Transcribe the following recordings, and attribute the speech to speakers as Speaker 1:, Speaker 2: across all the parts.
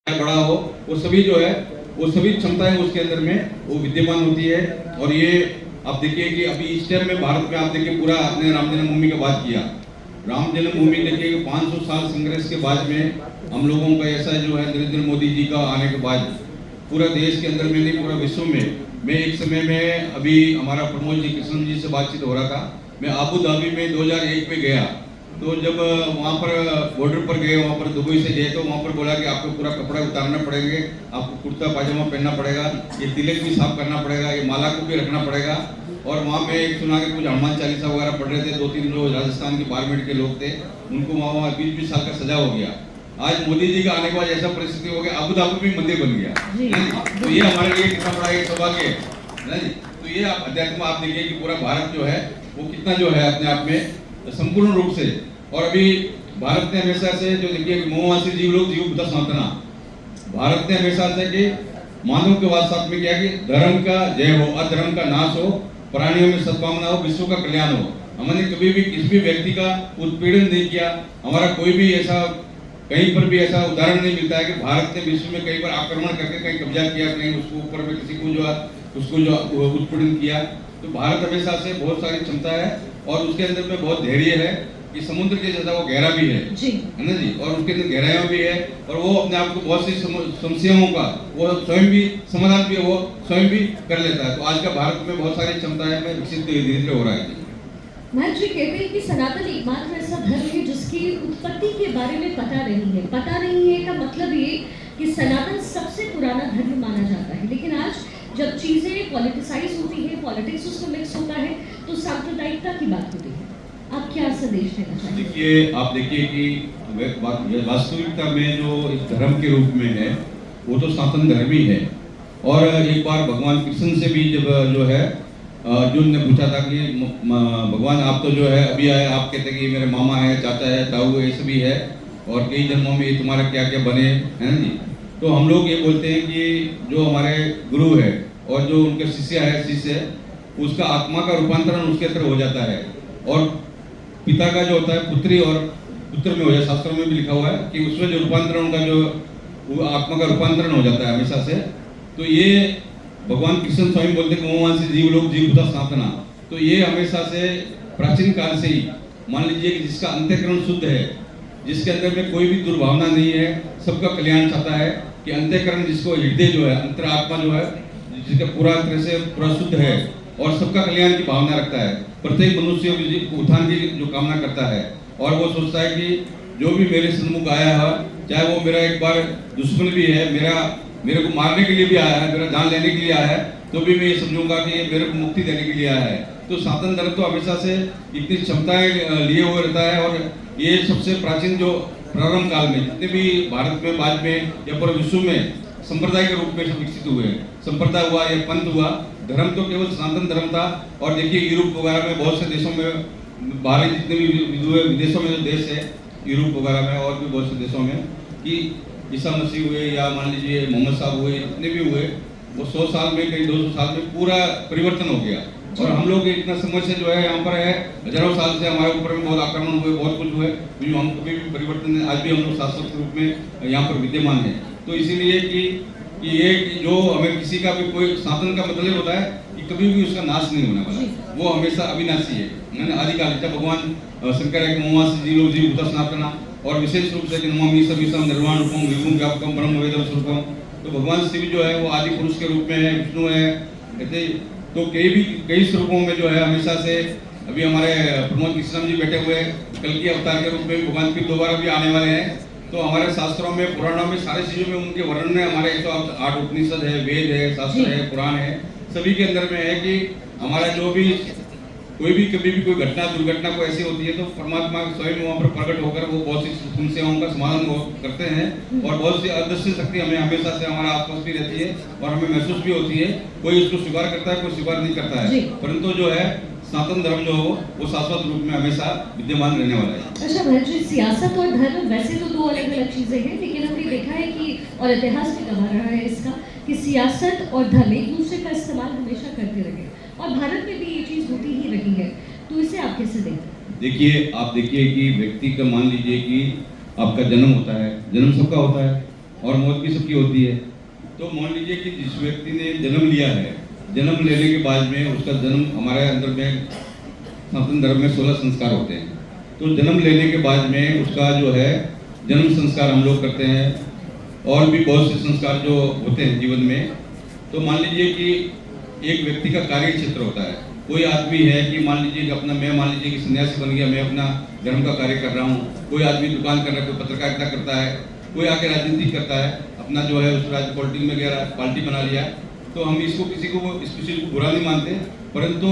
Speaker 1: बड़ा हो, वो सभी जो है वो सभी क्षमताएं उसके अंदर में वो विद्यमान होती है। और ये आप देखिए कि अभी इस टाइम में भारत में आप देखिए पूरा आपने राम जन्मभूमि का बात किया। राम जन्मभूमि देखिए कि 500 साल संघर्ष के बाद में हम लोगों का ऐसा जो है नरेंद्र मोदी जी का आने के बाद पूरा देश के अंदर में नहीं पूरा विश्व में, मैं एक समय में अभी हमारा प्रमोद जी कृष्ण जी से बातचीत हो रहा था, मैं आबू धाबी में 2001 में गया। तो जब वहाँ पर बॉर्डर पर गए, वहाँ पर दुबई से गए, तो वहाँ पर बोला कि आपको पूरा कपड़ा उतारना पड़ेंगे, आपको कुर्ता पाजामा पहनना पड़ेगा, ये तिलक भी साफ करना पड़ेगा, ये माला को भी रखना पड़ेगा। और वहाँ पे एक सुना कि कुछ हनुमान चालीसा वगैरह पढ़ रहे थे, 2-3 जो राजस्थान के पार्लियामेंट के लोग थे, उनको वहाँ 20-20 साल का सजा हो गया। आज मोदी जी का आने के बाद ऐसा परिस्थिति हो गया, अबू धाबी में मंदिर बन गया। तो ये हमारे लिए कितना बड़ा एक सौभाग्य है। तो ये अध्यात्म आप देखिए कि पूरा भारत जो है वो कितना जो है अपने आप में संपूर्ण रूप से। और अभी भारत ने हमेशा से जो देखिए कि मोहवासी जीव लोग जीव बुद्ध सनातना, भारत ने हमेशा से कि मानव के वास्तव में क्या कि धर्म का जय हो, अधर्म का नाश हो, प्राणियों में सद्भावना हो, विश्व का कल्याण हो। हमने कभी भी किसी भी व्यक्ति का उत्पीड़न नहीं किया। हमारा कोई भी ऐसा कहीं पर भी ऐसा उदाहरण नहीं मिलता है कि भारत ने विश्व में कहीं पर आक्रमण करके कहीं कब्जा किया, कहीं उसको ऊपर में किसी को जो उत्पीड़न किया। तो भारत हमेशा से बहुत सारी क्षमता है और उसके अंदर में बहुत धैर्य है कि समुद्र के जैसा वो गहरा भी है ना जी, और उसके अंदर गहराइयाँ भी है और वो अपने आप को बहुत सी समस्याओं का वो स्वयं भी समाधान भी वो स्वयं भी कर लेता है। तो आज का भारत में बहुत सारी क्षमताएं में विकसित धीरे धीरे हो रहा है।
Speaker 2: महंत जी कहते हैं कि सनातन एकमात्र ऐसा धर्म है जिसकी उत्पत्ति के बारे में पता नहीं है। पता नहीं है का मतलब ये कि सनातन सबसे पुराना धर्म माना जाता है, लेकिन आज जब चीजें पॉलिटिसाइज होती है, पॉलिटिक्स उसमें मिक्स होता है, तो सांप्रदायिकता की बात होती है। आप क्या संदेश देना चाहेंगे?
Speaker 1: देखिए, आप देखिए कि वास्तविकता में जो इस धर्म के रूप में है वो तो सनातन धर्म ही है। और एक बार भगवान कृष्ण से भी जब जो है अर्जुन ने पूछा था कि भगवान आप तो जो है अभी आए, आप कहते हैं कि मेरे मामा है, चाचा है, ताऊ है, ये सभी है और कई जन्मों में ये तुम्हारा क्या क्या बने, है ना जी। तो हम लोग ये बोलते हैं कि जो हमारे गुरु है और जो उनके शिष्य है, उसका आत्मा का रूपांतरण उसके अंदर हो जाता है और पिता का जो होता है पुत्री और पुत्र में हो जाए। शास्त्रों में भी लिखा हुआ है कि उसमें जो रूपांतरण उनका जो आत्मा का रूपांतरण हो जाता है हमेशा से। तो ये भगवान कृष्ण स्वयं बोलते हैं मोहवासी जीव लोग जीव बुद्ध सनातना। तो ये हमेशा से प्राचीन काल से ही मान लीजिए कि जिसका अंतःकरण शुद्ध है, जिसके अंदर में कोई भी दुर्भावना नहीं है, सबका कल्याण चाहता है, कि अंतःकरण जिसको हृदय जो है, अंतरात्मा जो है, जिसका पूरा तरह से पूरा शुद्ध है और सबका कल्याण की भावना रखता है, प्रत्येक मनुष्य की उत्थान की जो कामना करता है और वो सोचता है कि जो भी मेरे सन्मुख आया है, चाहे वो मेरा एक बार दुश्मन भी है, मेरे को मारने के लिए भी आया है, मेरा जान लेने के लिए आया है, तो भी मैं ये समझूंगा कि ये मेरे को मुक्ति देने के लिए आया है। तो सनातन धर्म तो हमेशा से इतनी क्षमताएं लिए हुए रहता है और ये सबसे प्राचीन जो प्रारंभ काल में जितने भी भारत में बाद में या पूरे विश्व में संप्रदाय के रूप में विकसित हुए, संप्रदाय हुआ या पंथ हुआ, धर्म तो केवल सनातन धर्म था। और देखिए यूरोप वगैरह में बहुत से देशों में, बाहर जितने भी विदेशों में जो देश है यूरोप वगैरह में और भी बहुत से देशों में, कि ईसा मसीह हुए या मान लीजिए मोहम्मद साहब हुए, जितने भी हुए, वो 100 साल में कहीं 200 साल में पूरा परिवर्तन हो गया। और हम लोग इतना समय से जो है यहाँ पर है, हजारों साल से हमारे ऊपर में बहुत आक्रमण हुए, बहुत कुछ हुए, हम कभी भी परिवर्तन, आज भी हम लोग शाश्वत रूप में यहाँ पर विद्यमान है। तो इसीलिए कि ये जो हमें किसी का भी कोई सनातन का मतलब होता है कि कभी भी उसका नाश नहीं होने वाला, वो हमेशा अविनाशी है। आदिकाल जब भगवान शंकर है मोहवासी जीव लोग जीव बुद्ध सनातना, और विशेष रूप से नमामि सविषम निर्वाण रूपम विभुम व्यापकम ब्रह्म वेदम स्वरूपम। तो भगवान शिव जो है वो आदि पुरुष के रूप में है, विष्णु है, ऐसे तो कई स्वरूपों में जो है हमेशा से। अभी हमारे प्रमोद कृष्ण जी बैठे हुए कल की अवतार के रूप में भगवान फिर दोबारा भी आने वाले हैं। तो हमारे शास्त्रों में, पुराणों में, सारी चीजों में उनके वर्णन है। हमारे 108 उपनिषद है, वेद है, शास्त्र है, पुराण है, सभी के अंदर में है कि हमारा जो भी कोई भी कभी भी कोई घटना दुर्घटना को ऐसी होती है तो परमात्मा स्वयं वहाँ पर प्रकट होकर वो बहुत सी समस्याओं का समाधान करते हैं। और बहुत सी अदृश्य शक्ति हमें हमेशा से हमारा आसपास भी रहती है और हमें महसूस भी होती है। कोई उसको स्वीकार करता है, कोई स्वीकार नहीं करता है, परंतु जो है सनातन धर्म जो हो वो शाश्वत रूप में हमेशा विद्यमान रहने वाला है।
Speaker 2: अच्छा महंत जी, सियासत और धर्म वैसे तो दो अलग अलग चीजें हैं, लेकिन हमने देखा है कि और इतिहास भी गवाह रहा है इसका कि सियासत और धर्म एक दूसरे का इस्तेमाल हमेशा करते रहे और भारत में भी ये चीज होती ही रही है। तो इसे आप कैसे देखते हैं?
Speaker 1: देखिए, आप देखिए कि व्यक्ति का मान लीजिए कि आपका जन्म होता है, जन्म सबका होता है और मौत भी सबकी होती है। तो मान लीजिए कि जिस व्यक्ति ने जन्म लिया है, जन्म लेने के बाद में उसका जन्म हमारे अंदर में सनातन धर्म में 16 संस्कार होते हैं। तो जन्म लेने के बाद में उसका जो है जन्म संस्कार हम लोग करते हैं, और भी बहुत से संस्कार जो होते हैं जीवन में। तो मान लीजिए कि एक व्यक्ति का कार्य क्षेत्र होता है। कोई आदमी है कि मान लीजिए कि मान लीजिए कि सन्यासी बन गया, मैं अपना धर्म का कार्य कर रहा हूँ। कोई आदमी दुकान कर रहा है, कोई पत्रकारिता करता है, कोई आके राजनीति करता है, अपना जो है उस पॉलिटिक्स में गया, पार्टी बना लिया। तो हम इसको किसी को बुरा नहीं मानते, परंतु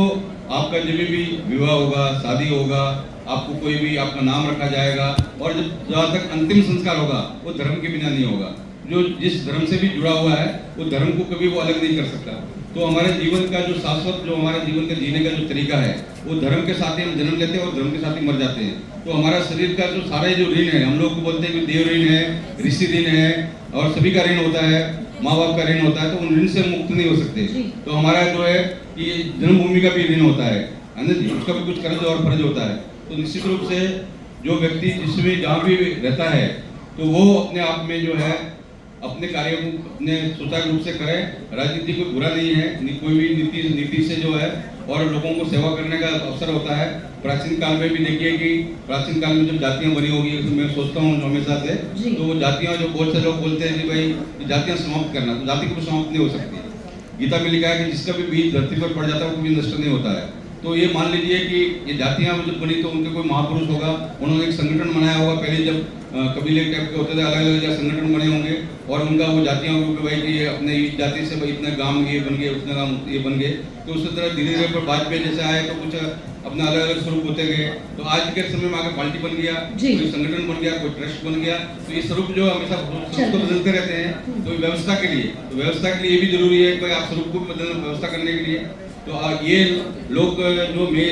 Speaker 1: आपका जब भी विवाह होगा, शादी होगा, आपको कोई भी आपका नाम रखा जाएगा, और जहाँ तक अंतिम संस्कार होगा वो धर्म के बिना नहीं होगा। जो जिस धर्म से भी जुड़ा हुआ है वो धर्म को कभी वो अलग नहीं कर सकता। तो हमारे जीवन का जो शाश्वत, जो हमारे जीवन का जीने का जो तरीका है, वो धर्म के साथ ही हम जन्म लेते हैं और धर्म के साथ ही मर जाते हैं। तो हमारा शरीर का जो सारे जो ऋण है, हम लोग को बोलते हैं कि देव ऋण है, ऋषि ऋण है, और सभी का ऋण होता है, माँ बाप का ऋण होता है। तो उन ऋण से मुक्त नहीं हो सकते। तो हमारा जो है कि जन्मभूमि का भी ऋण होता है ना जी, उसका भी कुछ कर्ज और फर्ज होता है। तो निश्चित रूप से जो व्यक्ति जिसमें जहाँ भी रहता है, तो वो अपने आप में जो है अपने कार्य को अपने सुचारू रूप से करे। राजनीति कोई बुरा नहीं है, कोई भी नीति से जो है और लोगों को सेवा करने का अवसर होता है। प्राचीन काल में भी देखिए कि प्राचीन काल में जब जातियां बनी होगी, तो मैं सोचता हूँ हमेशा से, तो वो जातियां जो बहुत से लोग बोलते हैं कि भाई जातियां समाप्त करना, तो जाति कभी समाप्त नहीं हो सकती। गीता में लिखा है कि जिसका भी बीज धरती पर पड़ जाता है वो कभी नष्ट नहीं होता है। तो ये मान लीजिए कि ये जातियां जब बनी तो उनके कोई महापुरुष होगा, उन्होंने एक संगठन बनाया होगा। पहले जब कबीले टाइप के होते थे, अलग अलग संगठन बने होंगे, और उनका वो जातियां भाई कि अपने इस जाति से भाई इतना गांव ये बन गए, उतना गांव ये बन गए। तो उसी तरह धीरे धीरे पर बाद में जैसे आए तो कुछ अपना अलग अलग स्वरूप होते गए। तो आज के समय में आगे पार्टी बन गया, कोई संगठन बन गया, कोई ट्रस्ट बन गया। तो ये स्वरूप जो हमेशा तो बदलते रहते हैं। तो व्यवस्था के लिए, तो व्यवस्था के लिए ये भी जरूरी है कि आप स्वरूप को बदलना, व्यवस्था करने के लिए। तो ये लोग जो मैं